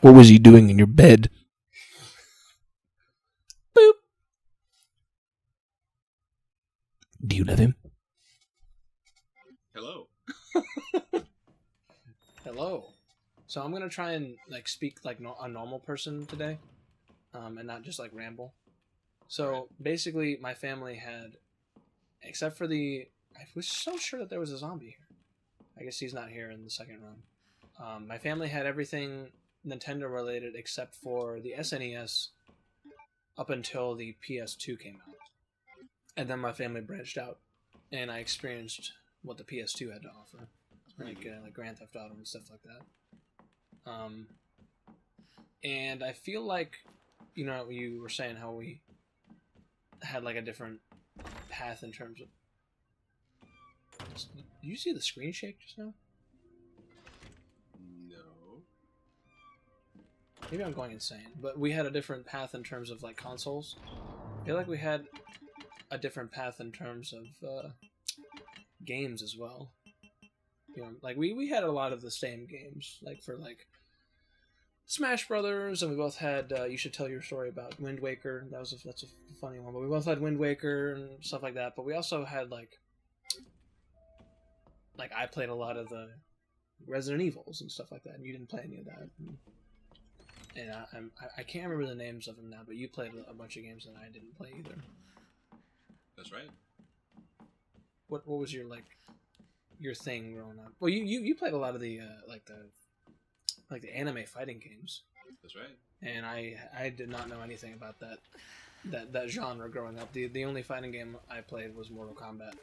What was he doing in your bed? Boop. Do you love him? Hello. Hello. So I'm gonna try and like speak like a normal person today, and not just like ramble. So basically, my family had, except for I was so sure that there was a zombie here. I guess he's not here in the second run. My family had everything Nintendo related except for the SNES up until the PS2 came out, and then my family branched out, and I experienced what the PS2 had to offer, like Grand Theft Auto and stuff like that. And I feel like, you were saying how we had like a different path in terms of. Did you see the screen shake just now? No. Maybe I'm going insane, but we had a different path in terms of like consoles. I feel like we had a different path in terms of games as well. Like we had a lot of the same games, like for like Smash Brothers, and we both had. You should tell your story about Wind Waker. That's a funny one, but we both had Wind Waker and stuff like that. But we also had like I played a lot of the Resident Evils and stuff like that, and you didn't play any of that. And I can't remember the names of them now, but you played a bunch of games that I didn't play either. That's right. What was your thing growing up? Well, you played a lot of the the anime fighting games. That's right. And I did not know anything about that genre growing up. The only fighting game I played was Mortal Kombat,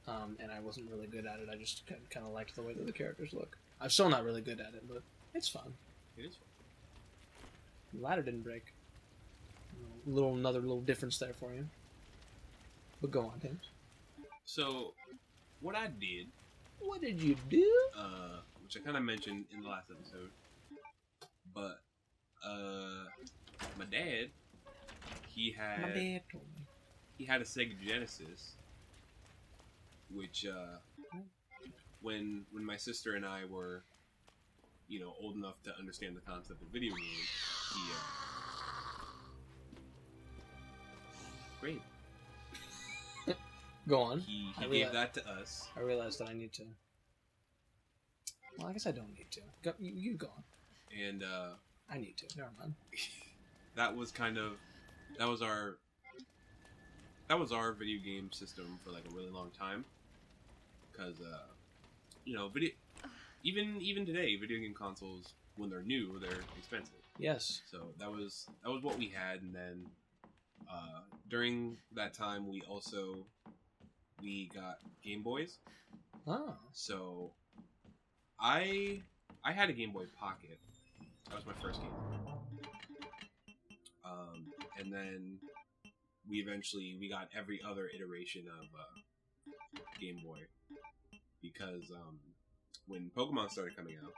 and I wasn't really good at it. I just kind of liked the way that the characters look. I'm still not really good at it, but it's fun. It is fun. The ladder didn't break. Another little difference there for you. But go on, James. So, what I did. What did you do? Which I kind of mentioned in the last episode, but my dad, he had told me. He had a Sega Genesis, which when my sister and I were, old enough to understand the concept of video games, he great. Go on. He gave that to us. I realized that I need to. Well, I guess I don't need to. Go, you go on. And I need to. Never mind. that was our video game system for like a really long time. Because even today, video game consoles, when they're new, they're expensive. Yes. So that was what we had, and then during that time, we got Game Boys. Oh. So I had a Game Boy Pocket. That was my first game. And then we got every other iteration of Game Boy, because when Pokemon started coming out,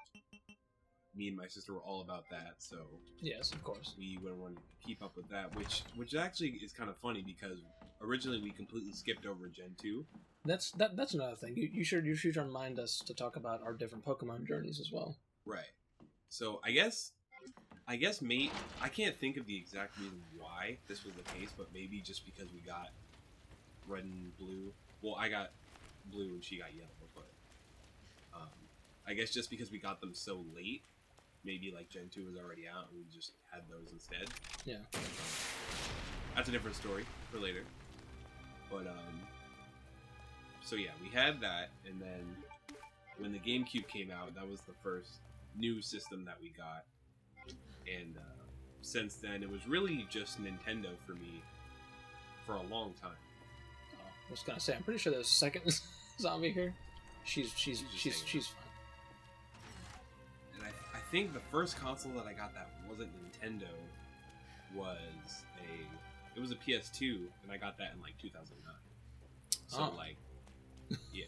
me and my sister were all about that. So yes, of course, we would want to keep up with that, which actually is kind of funny, because originally we completely skipped over Gen 2. That's another thing. You should remind us to talk about our different Pokemon journeys as well. Right. So I guess mate, I can't think of the exact reason why this was the case, but maybe just because we got red and blue. Well, I got blue and she got yellow, but I guess just because we got them so late, maybe like Gen 2 was already out and we just had those instead. Yeah. That's a different story for later. But so yeah, we had that, and then when the GameCube came out, that was the first new system that we got. And since then, it was really just Nintendo for me for a long time. Oh, I was gonna say, I'm pretty sure there's a second zombie here. She's fine. And I think the first console that I got that wasn't Nintendo was it was a PS2, and I got that in like 2009. So like, yeah.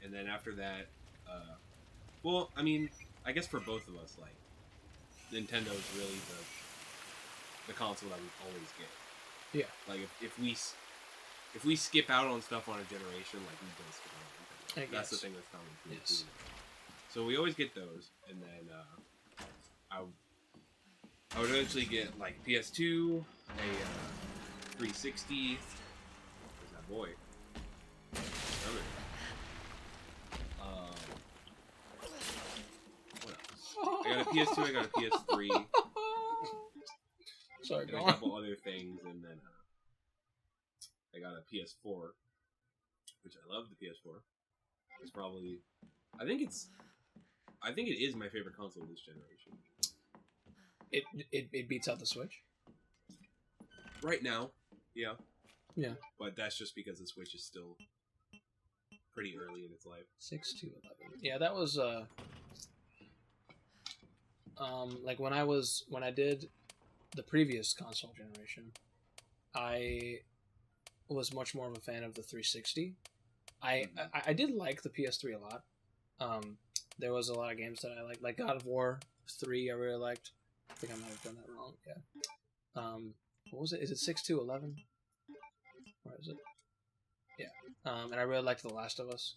And then after that, well, I mean, I guess for both of us, like, Nintendo is really the console that we always get. Yeah. Like, if we skip out on stuff on a generation, like, we don't skip out on Nintendo. That's the thing that's common. Yes. So we always get those, and then I would eventually get like PS2, a 360. Where's that boy? What else? I got a PS2. I got a PS3. Sorry, And a couple other things, and then I got a PS4, which I love. The PS4. It's probably, I think it is my favorite console of this generation. It beats out the Switch Right now, yeah. Yeah. But that's just because the Switch is still pretty early in its life. 6 to 11. Yeah, that was like when I did the previous console generation, I was much more of a fan of the 360. I did like the PS3 a lot. There was a lot of games that I liked, like God of War 3. I really liked. I think I might have done that wrong. Yeah. What was it? Is it 6 to 11? Where is it? Yeah. And I really liked The Last of Us.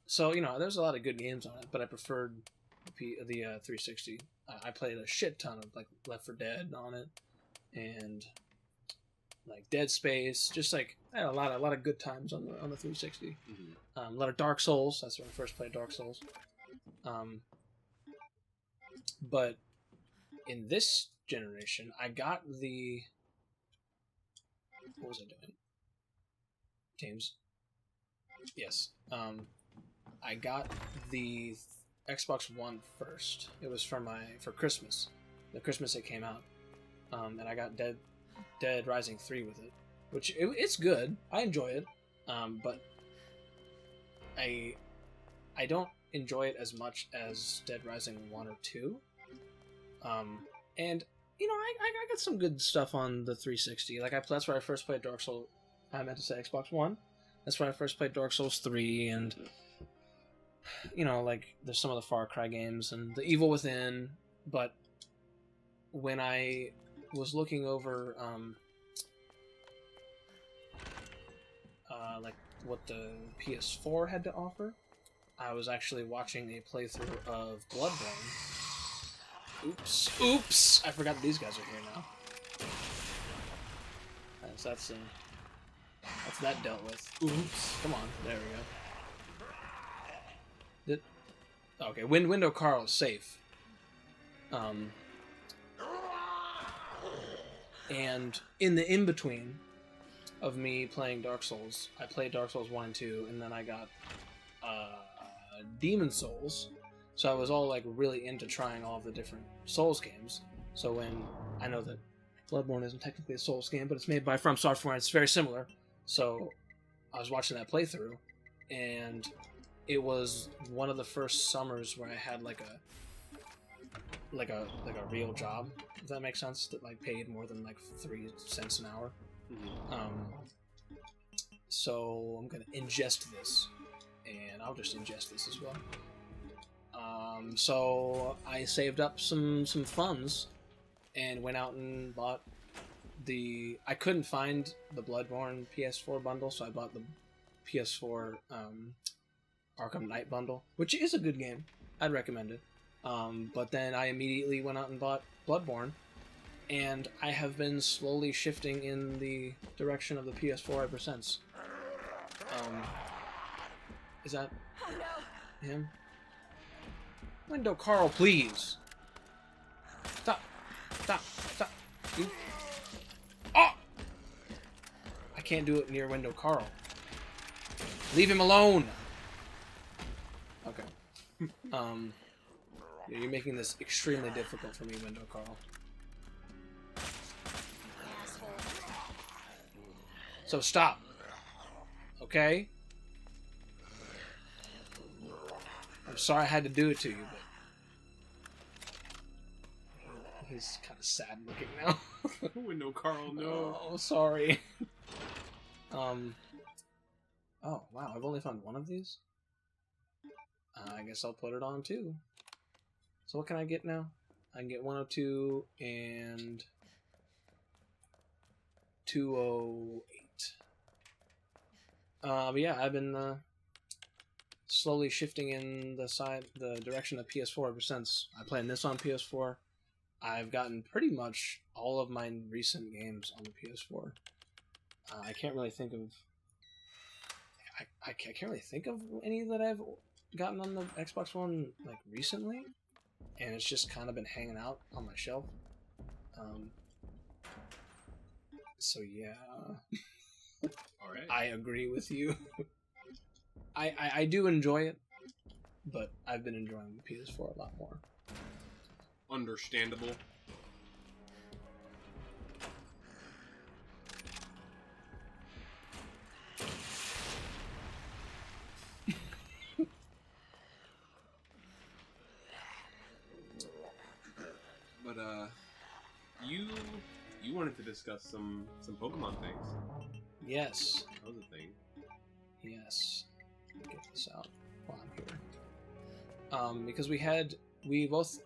So there's a lot of good games on it, but I preferred the 360. I played a shit ton of like Left 4 Dead on it, and like Dead Space. Just like I had a lot of good times on the 360. Mm-hmm. A lot of Dark Souls. That's when I first played Dark Souls. But in this generation, I got the. What was I doing? James. Yes. I got the Xbox One first. It was for Christmas. The Christmas it came out. And I got Dead Rising 3 with it. Which it's good. I enjoy it. But I don't enjoy it as much as Dead Rising 1 or 2. And I got some good stuff on the 360. Like that's where I first played Dark Souls. I meant to say Xbox One. That's where I first played Dark Souls 3, and like there's some of the Far Cry games and the Evil Within. But when I was looking over like what the PS4 had to offer, I was actually watching a playthrough of Bloodborne. Oops! I forgot that these guys are here now. So that's that dealt with. Oops! Come on, there we go. Okay, Window Carl is safe. And in the in-between of me playing Dark Souls, I played Dark Souls 1 and 2, and then I got Demon Souls. So I was all like really into trying all of the different Souls games. So when I know that Bloodborne isn't technically a Souls game, but it's made by From Software and it's very similar. So I was watching that playthrough, and it was one of the first summers where I had like a real job, if that makes sense, that like paid more than like 3 cents an hour. Mm-hmm. So I'm gonna ingest this, and I'll just ingest this as well. So I saved up some funds and went out and bought I couldn't find the Bloodborne PS4 bundle, so I bought the PS4 Arkham Knight bundle, which is a good game. I'd recommend it. But then I immediately went out and bought Bloodborne, and I have been slowly shifting in the direction of the PS4 ever since. Is that him? Window Carl, please! Stop! You... Oh! I can't do it near Window Carl. Leave him alone! Okay. Yeah, you're making this extremely difficult for me, Window Carl. So stop. Okay? I'm sorry I had to do it to you, but he's kind of sad looking now. Window Carl, no. Oh, sorry. Oh, wow, I've only found one of these? I guess I'll put it on too. So what can I get now? I can get 102 and 208. But yeah, I've been slowly shifting in the direction of PS4 ever since. I played this on PS4. I've gotten pretty much all of my recent games on the PS4. I can't really think of. I can't really think of any that I've gotten on the Xbox One like recently, and it's just kind of been hanging out on my shelf. So yeah, All right. I agree with you. I do enjoy it, but I've been enjoying the PS4 a lot more. Understandable. But you wanted to discuss some Pokemon things. Yes, That was a thing. yes. Let me get this out while I'm here. Because we both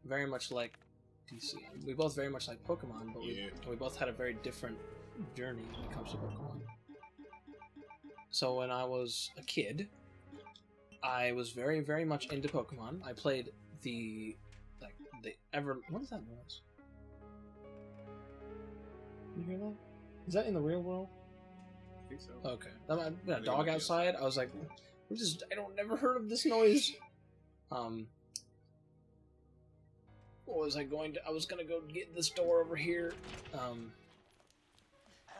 very much like DC. We both very much like Pokemon, but we both had a very different journey when it comes to Pokemon. So when I was a kid, I was very, very much into Pokemon. I played what is that noise? You hear that? Is that in the real world? I think so. Okay. A think it dog might be outside. I was like, I don't never heard of this noise. What was I going to? I was gonna go get this door over here.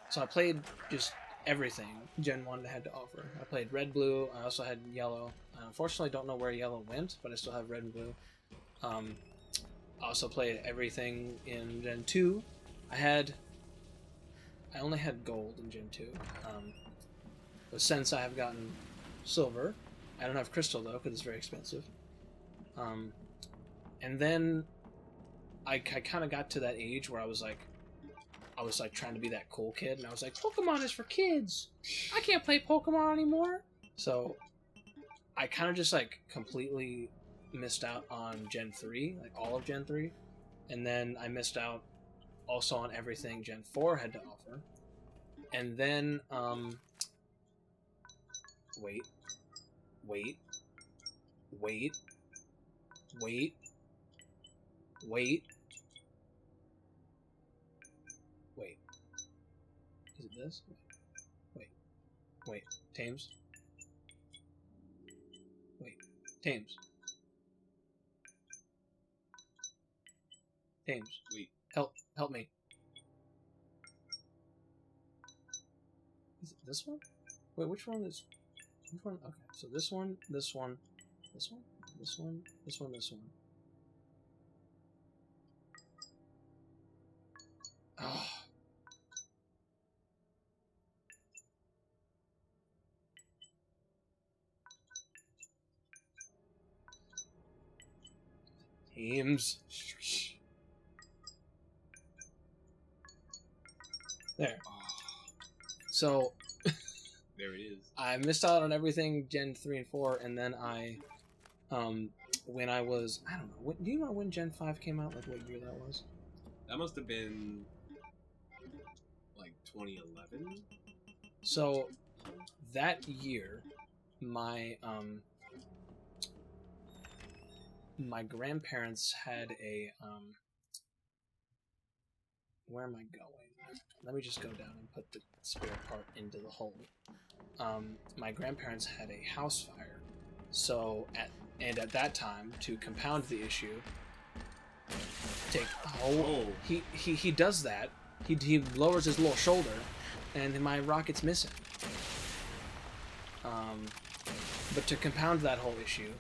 So I played just everything Gen 1 had to offer. I played Red, Blue. I also had Yellow. I unfortunately don't know where Yellow went, but I still have Red and Blue. I also played everything in Gen 2. I only had Gold in Gen 2. But since I have gotten Silver, I don't have Crystal though, because it's very expensive. And then I kind of got to that age where I was like trying to be that cool kid, and I was like, Pokemon is for kids. I can't play Pokemon anymore. So I kind of just like completely missed out on Gen 3, like all of Gen 3. And then I missed out also on everything Gen 4 had to offer. And then, wait. Is it this? Wait. Tames? Wait. Tames. Wait. Help me. Is it this one? Wait, which one? Okay, so this one. Oh. Teams. There. So There it is. I missed out on everything Gen 3 and 4, and then when I was, I don't know, do you know when Gen 5 came out? Like what year that was? That must have been like 2011. So that year, my grandparents had a where am I going? Let me just go down and put the spare part into the hole. My grandparents had a house fire, so at that time, to compound the issue, he does that. He lowers his little shoulder, and my rocket's missing. But to compound that whole issue,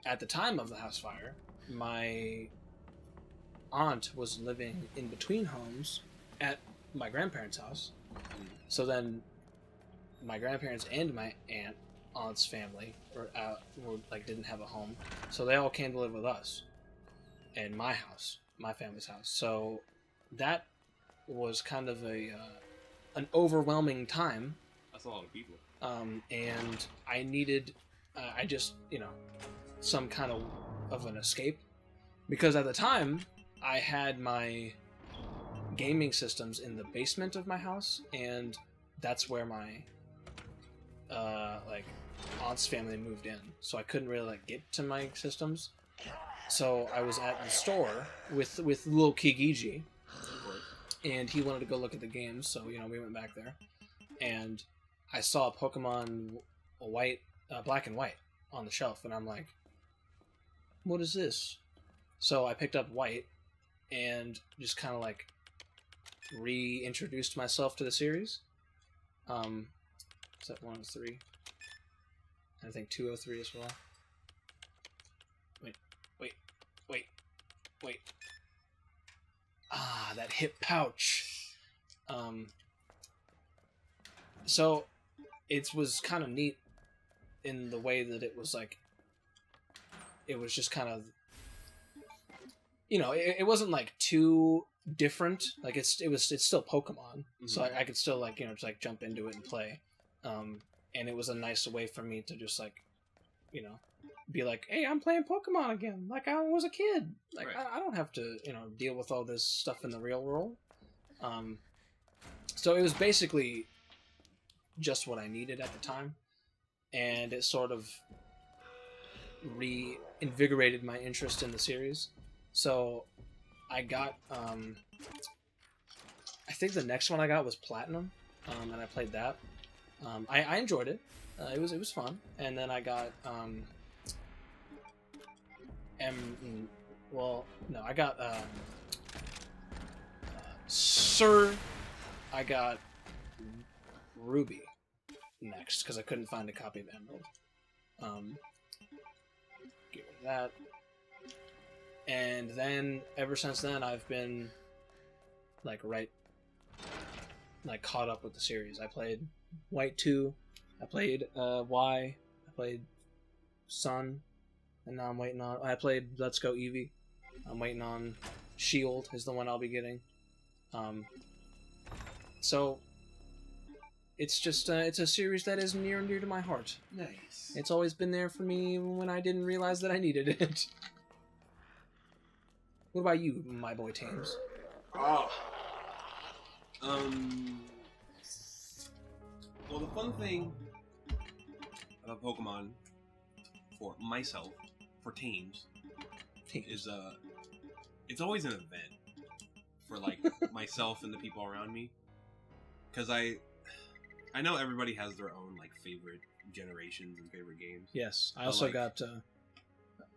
at the time of the house fire, my aunt was living in between homes at my grandparents' house. So then my grandparents and my aunt's family were didn't have a home, so they all came to live with us in my house, my family's house. So that was kind of an overwhelming time. That's a lot of people. And I needed, some kind of an escape, because at the time I had my gaming systems in the basement of my house, and that's where like aunt's family moved in, so I couldn't really like get to my systems. So I was at the store with little Kigiji, and he wanted to go look at the games, so we went back there, and I saw Pokemon Black and White on the shelf, and I'm like, what is this? So I picked up White and just kind of like reintroduced myself to the series. Is that 103? I think 203 as well. Wait. Ah, that hip pouch. So it was kind of neat in the way that it was like, it was just kind of, it wasn't like too different. Like it's still Pokemon, so I could still like just like jump into it and play. And it was a nice way for me to just like, be like, hey, I'm playing Pokemon again, like I was a kid. Like right. I don't have to deal with all this stuff in the real world. So it was basically just what I needed at the time, and it sort of reinvigorated my interest in the series. So I got I think the next one I got was Platinum, and I played that. I enjoyed it. It was fun. And then I got I got I got Ruby next because I couldn't find a copy of Emerald. Get rid of that. And then ever since then I've been like caught up with the series. I played White 2, I played Y, I played Sun, and now I'm waiting on... I played Let's Go Eevee. I'm waiting on Shield is the one I'll be getting. So it's just it's a series that is near and dear to my heart. Nice. It's always been there for me when I didn't realize that I needed it. What about you, my boy Tames? Oh. Well, the fun thing about Pokemon for myself, for Tames, is it's always an event for like myself and the people around me, because I know everybody has their own like favorite generations and favorite games. Yes, I also got.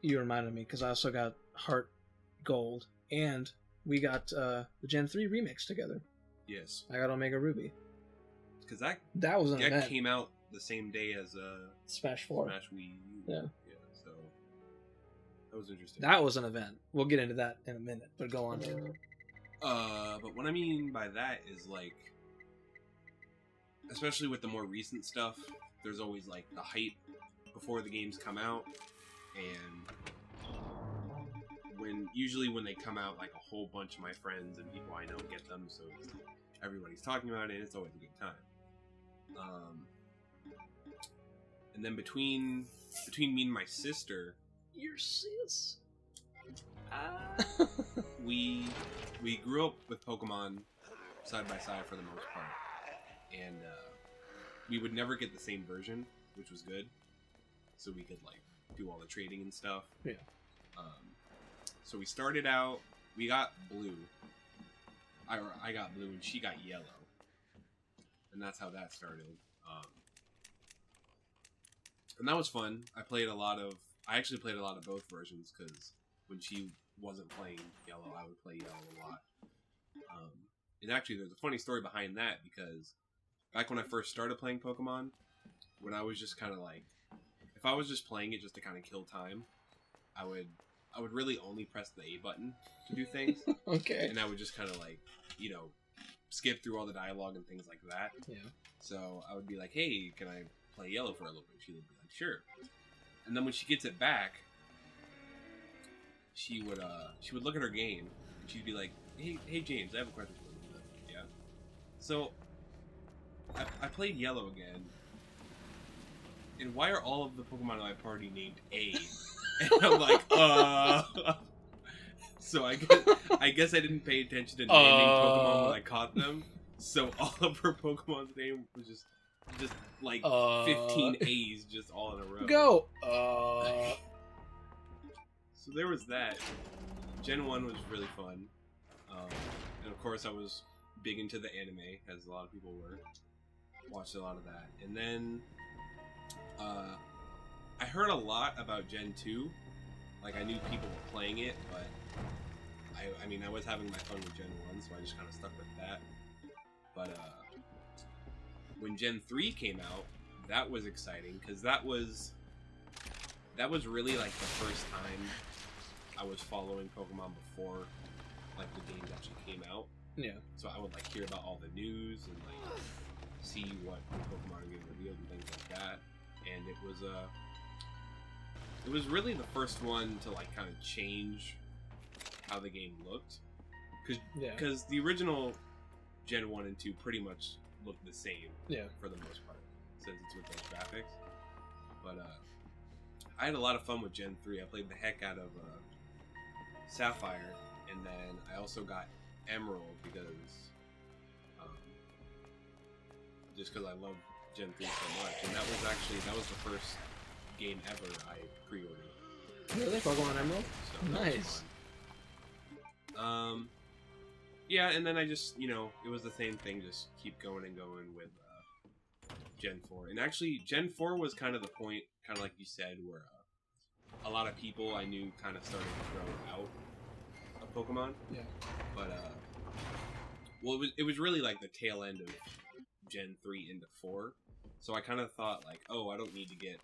You reminded me because I also got Heart Gold, and we got the Gen 3 remix together. Yes, I got Omega Ruby. Because that was an event. That came out the same day as Smash 4. Smash Wii U. Yeah. So that was interesting. That was an event. We'll get into that in a minute, but go on. But what I mean by that is like, especially with the more recent stuff, there's always like the hype before the games come out, and usually when they come out, like a whole bunch of my friends and people I know get them, so everybody's talking about it, and it's always a good time. And then between me and my sister, your sis, we grew up with Pokemon side by side for the most part, and we would never get the same version, which was good, so we could like do all the trading and stuff. Yeah. So we started out. We got blue. I got blue and she got yellow, and that's how that started. And that was fun. I actually played a lot of both versions, because when she wasn't playing yellow, I would play yellow a lot. And actually, there's a funny story behind that, because back when I first started playing Pokemon, when I was just kind of like, if I was just playing it just to kind of kill time, I would really only press the A button to do things. Okay. And I would just kind of like, skip through all the dialogue and things like that. Yeah. So I would be like, hey, can I play yellow for a little bit? She would be like, sure. And then when she gets it back, she would look at her game and she'd be like, hey James, I have a question for you. Yeah. So I played yellow again, and why are all of the Pokemon in my party named A? And I'm like, So I guess I didn't pay attention to naming Pokemon when I caught them. So all of her Pokemon's name was just just like Uh. 15 A's just all in a row. Go. So there was that. Gen 1 was really fun. And of course I was big into the anime, as a lot of people were. Watched a lot of that. And then I heard a lot about Gen 2. Like, I knew people were playing it, but I mean, I was having my fun with Gen 1, so I just kind of stuck with that. But when Gen 3 came out, that was exciting, because that was really like the first time I was following Pokemon before like the games actually came out. Yeah. So I would like hear about all the news and like see what Pokemon are getting revealed and things like that. And it was really the first one to like kind of change how the game looked, because the original Gen 1 and 2 pretty much looked the same. Yeah. For the most part, since it's with those graphics. But I had a lot of fun with Gen 3. I played the heck out of Sapphire, and then I also got Emerald because just because I love Gen 3 so much, and that was the first game ever I pre-ordered. Really? Pokemon Emerald? So nice. Yeah, and then I just, it was the same thing, just keep going and going with Gen 4. And actually, Gen 4 was kind of the point, kind of like you said, where a lot of people I knew kind of started to grow out of Pokemon. Yeah. But, well, it was really like the tail end of Gen 3 into 4. So I kind of thought, like, oh, I don't need to get,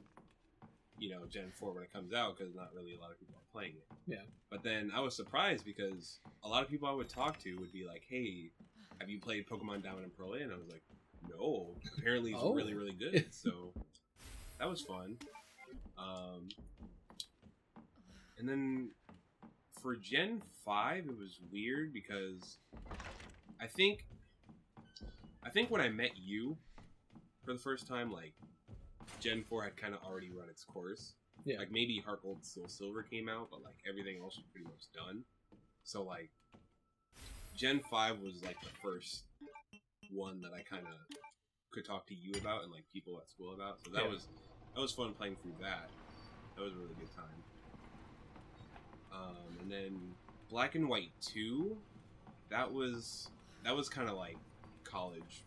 Gen 4 when it comes out, because not really a lot of people are playing it. Yeah. But then I was surprised, because a lot of people I would talk to would be like, hey, have you played Pokemon Diamond and Pearl? And I was like, no. Apparently it's really, really good. So that was fun. And then for Gen 5, it was weird, because I think when I met you for the first time, like, Gen 4 had kind of already run its course. Yeah. Like, maybe Heart Gold Soul Silver came out, but, like, everything else was pretty much done. So, like, Gen 5 was, like, the first one that I kind of could talk to you about and, like, people at school about. So that was fun playing through that. That was a really good time. And then Black and White 2, that was kind of like college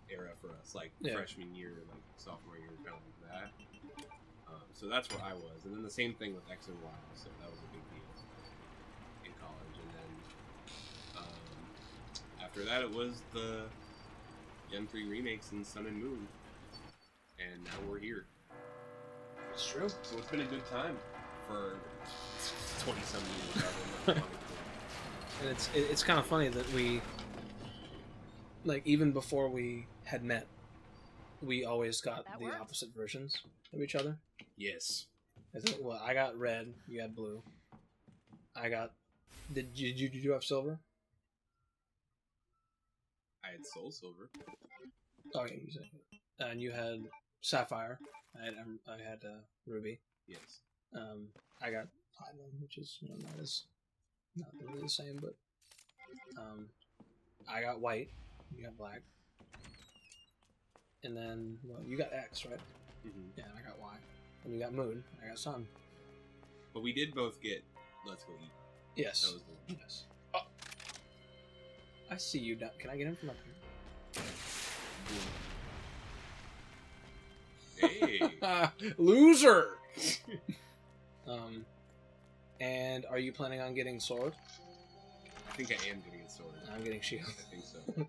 era for us, like freshman year, like sophomore year, kind of like that. So that's where I was, and then the same thing with X and Y. So that was a big deal in college. And then after that, it was the Gen 3 remakes in Sun and Moon, and now we're here. It's true. So it's been a good time for 20-some years. And it's kind of funny that we, like, even before we had met, we always got the opposite versions of each other. Yes. Well, I got red, you got blue. Did you have silver? I had Soul Silver. Oh, yeah, you said. And you had Sapphire. I had Ruby. Yes. I got Platinum, which is not really the same, but I got White. You got Black. And then, well, you got X, right? Mm-hmm. Yeah, and I got Y. And you got Moon. I got Sun. But we did both get Let's Go Eat. Yes. That was the one. Yes. Oh. I see you down. Can I get him from up here? Hey! Loser! And are you planning on getting Sword? I think I am getting a Sword. I'm getting Shield. I think so.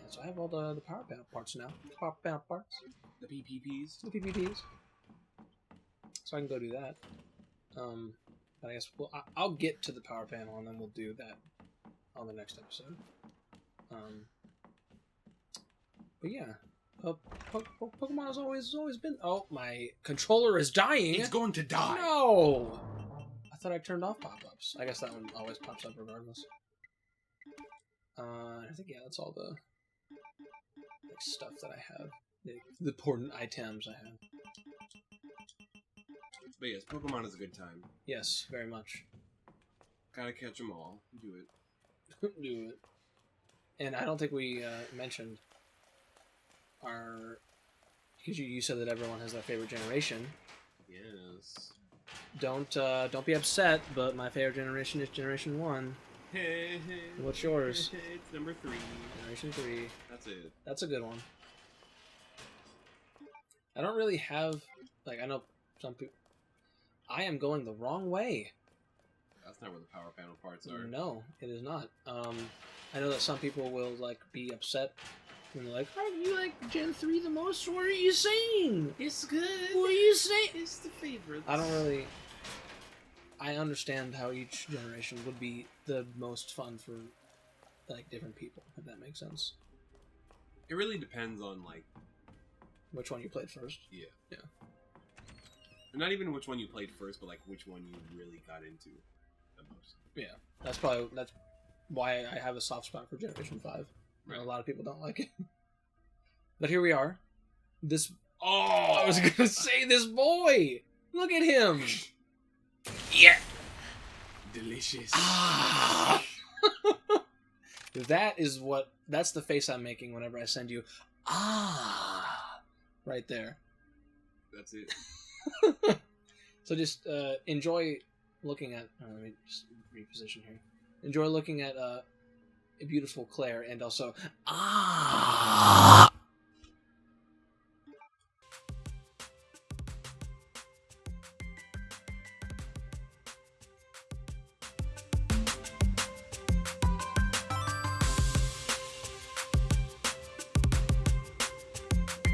So I have all the power parts now. Power parts. The PPPs. The PPPs. So I can go do that. But I guess I'll get to the power panel and then we'll do that on the next episode. But yeah, Pokemon has always been. Oh, my controller is dying. It's going to die. No. I thought I turned off pop-ups. I guess that one always pops up regardless. I think that's all the stuff that I have. The important items I have. But yes, Pokemon is a good time. Yes, very much. Gotta catch them all. Do it. Do it. And I don't think we mentioned our because you said that everyone has their favorite generation. Yes. Don't be upset, but my favorite generation is Generation 1. What's yours? It's number 3. Generation 3. That's it. That's a good one. I don't really have like I know some people. I am going the wrong way. That's not where the power panel parts are. No, it is not. I know that some people will like be upset when they're like, "Oh, you like Gen 3 the most? What are you saying? It's good. What are you saying?" It's the favorite. I don't really. I understand how each generation would be the most fun for like different people, if that makes sense. It really depends on like Which one you played first? Yeah. Yeah. And not even which one you played first, but like which one you really got into the most. Yeah, that's why I have a soft spot for Generation 5. Right. A lot of people don't like it. But here we are. This. Oh, I was gonna say this boy. Look at him. Yeah. Delicious. Ah. That's the face I'm making whenever I send you. Ah. Right there. That's it. So just enjoy looking at. Let me just reposition here. Enjoy looking at a beautiful Claire, and also